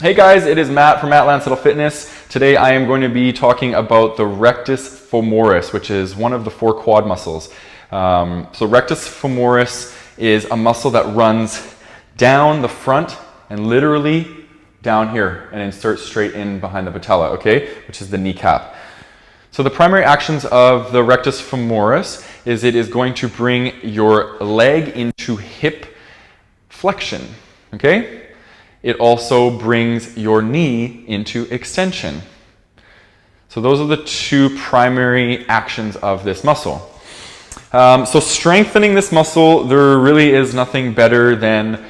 Hey guys, it is Matt from Landsiedel Fitness. Today I am going to be talking about the rectus femoris, which is one of the 4 quad muscles. So rectus femoris is a muscle that runs down the front and literally down here and inserts straight in behind the patella, okay, which is the kneecap. So the primary actions of the rectus femoris is it is going to bring your leg into hip flexion, okay? It also brings your knee into extension. So those are the 2 primary actions of this muscle. So strengthening this muscle, there really is nothing better than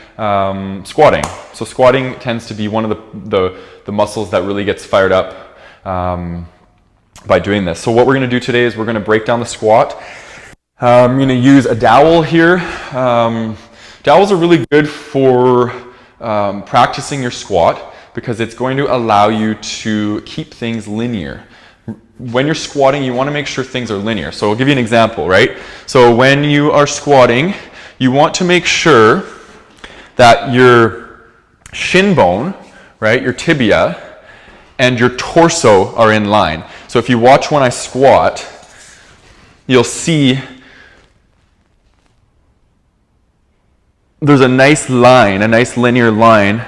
squatting. So squatting tends to be one of the muscles that really gets fired up by doing this. So what we're going to do today is we're going to break down the squat. I'm going to use a dowel here. Dowels are really good for practicing your squat because it's going to allow you to keep things linear. When you're squatting, you want to make sure things are linear. So I'll give you an example, right? So when you are squatting, you want to make sure that your shin bone, right, your tibia, and your torso are in line. So if you watch when I squat, you'll see there's a nice line, a nice linear line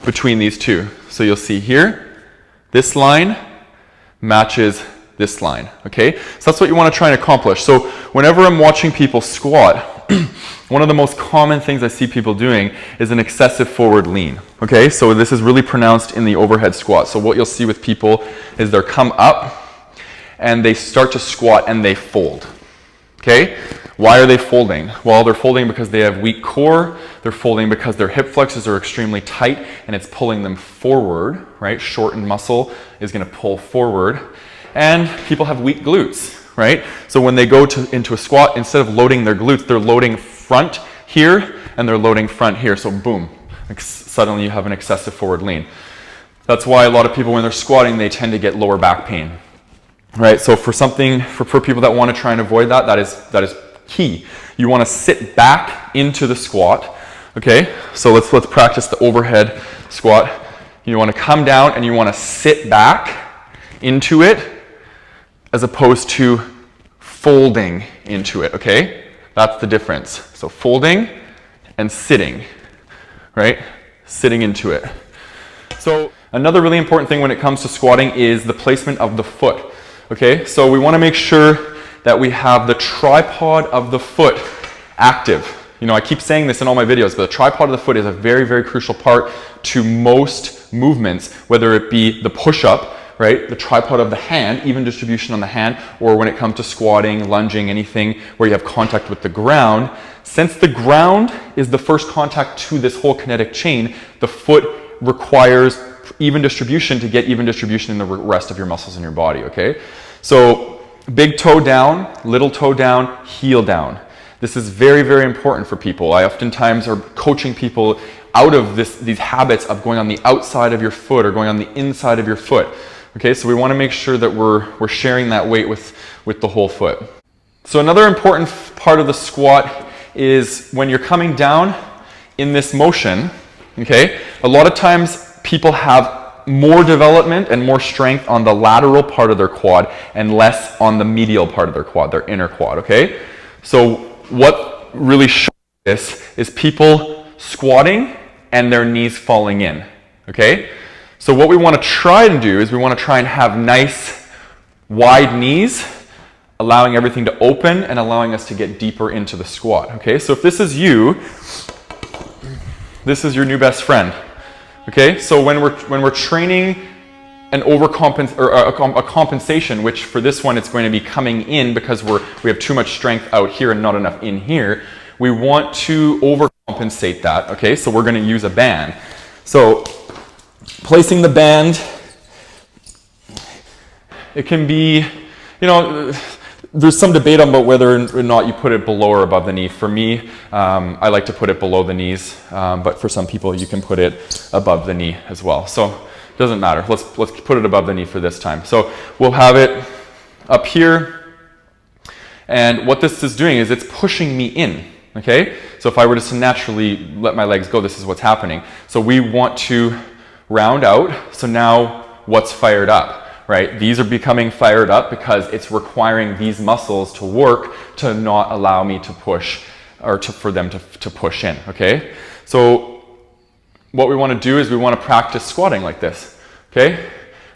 between these 2. So you'll see here, this line matches this line, okay? So that's what you want to try and accomplish. So whenever I'm watching people squat, one of the most common things I see people doing is an excessive forward lean, okay? So this is really pronounced in the overhead squat. So what you'll see with people is they'll come up and they start to squat and they fold, okay? Why are they folding? Well, they're folding because they have weak core. They're folding because their hip flexors are extremely tight and it's pulling them forward, right? Shortened muscle is going to pull forward. And people have weak glutes, right? So when they go into a squat, instead of loading their glutes, they're loading front here and they're loading front here. So boom, suddenly you have an excessive forward lean. That's why a lot of people, when they're squatting, they tend to get lower back pain, right? So for people that want to try and avoid that, that is key. You want to sit back into the squat, okay? So let's practice the overhead squat. You want to come down and you want to sit back into it as opposed to folding into it, okay? That's the difference. So folding and sitting, right? Sitting into it. So another really important thing when it comes to squatting is the placement of the foot, okay? So we want to make sure that we have the tripod of the foot active. You know, I keep saying this in all my videos, but the tripod of the foot is a very, very crucial part to most movements, whether it be the push-up, right? The tripod of the hand, even distribution on the hand, or when it comes to squatting, lunging, anything where you have contact with the ground. Since the ground is the first contact to this whole kinetic chain, the foot requires even distribution to get even distribution in the rest of your muscles in your body, okay? So big toe down, little toe down, heel down. This is very, very important for people. I oftentimes are coaching people out of these habits of going on the outside of your foot or going on the inside of your foot. Okay, so we want to make sure that we're sharing that weight with the whole foot. So another important part of the squat is when you're coming down in this motion, okay, a lot of times people have more development and more strength on the lateral part of their quad and less on the medial part of their quad, their inner quad, okay? So what really shows this is people squatting and their knees falling in, okay? So what we want to try and do is we want to try and have nice wide knees, allowing everything to open and allowing us to get deeper into the squat, okay? So if this is you, this is your new best friend. Okay, so when we're training an a compensation, which for this one it's going to be coming in because we have too much strength out here and not enough in here, we want to overcompensate that. Okay, so we're going to use a band. So placing the band, it can be, you know, there's some debate about whether or not you put it below or above the knee. For me, I like to put it below the knees, but for some people you can put it above the knee as well. So it doesn't matter. Let's put it above the knee for this time. So we'll have it up here, and what this is doing is it's pushing me in. okay? So if I were just to naturally let my legs go, this is what's happening. So we want to round out, so now what's fired up, right? These are becoming fired up because it's requiring these muscles to work to not allow me to push, or for them to push in, okay? So what we want to do is we want to practice squatting like this, okay?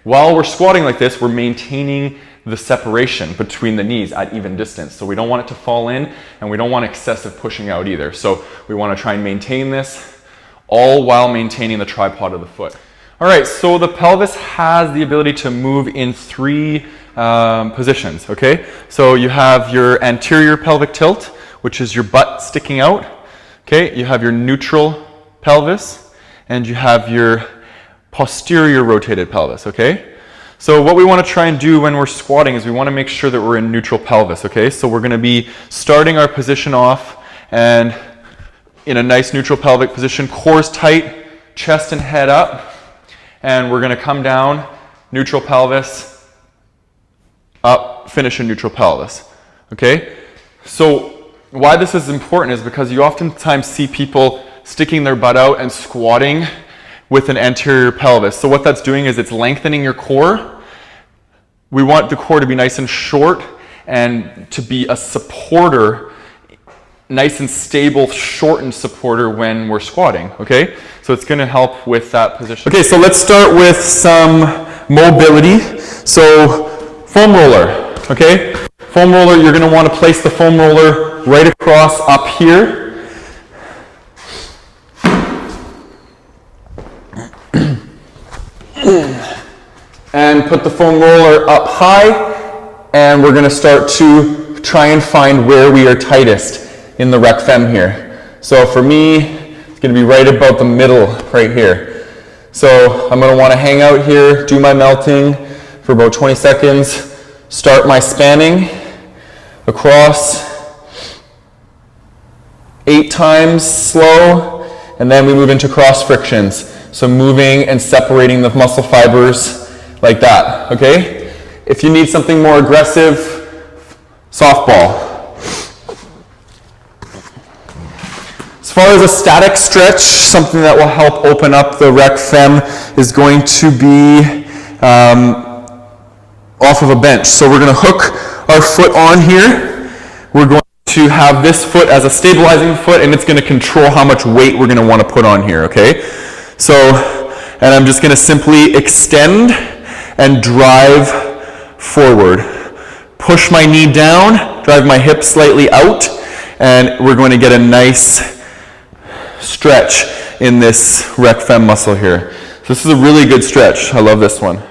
While we're squatting like this, we're maintaining the separation between the knees at even distance. So we don't want it to fall in, and we don't want excessive pushing out either. So we want to try and maintain this, all while maintaining the tripod of the foot. All right, so the pelvis has the ability to move in 3 positions, okay? So you have your anterior pelvic tilt, which is your butt sticking out, okay? You have your neutral pelvis, and you have your posterior rotated pelvis, okay? So what we want to try and do when we're squatting is we want to make sure that we're in neutral pelvis, okay? So we're going to be starting our position off and in a nice neutral pelvic position, core's tight, chest and head up, and we're going to come down, neutral pelvis, up, finish in neutral pelvis, okay? So why this is important is because you oftentimes see people sticking their butt out and squatting with an anterior pelvis. So what that's doing is it's lengthening your core. We want the core to be nice and short and to be a supporter, nice and stable, shortened supporter when we're squatting, okay? So it's gonna help with that position. Okay, so let's start with some mobility. So foam roller, okay? Foam roller, you're gonna wanna place the foam roller right across up here. And put the foam roller up high, and we're going to start to try and find where we are tightest in the rec fem here. So for me, it's going to be right about the middle right here. So I'm going to want to hang out here, do my melting for about 20 seconds, start my spanning across 8 times slow, and then we move into cross frictions. So moving and separating the muscle fibers like that, okay? If you need something more aggressive, softball. As far as a static stretch, something that will help open up the rec fem is going to be off of a bench. So we're going to hook our foot on here. We're going to have this foot as a stabilizing foot, and it's going to control how much weight we're going to want to put on here, okay? So, and I'm just going to simply extend and drive forward. Push my knee down, drive my hip slightly out, and we're going to get a nice stretch in this rec fem muscle here. So this is a really good stretch. I love this one.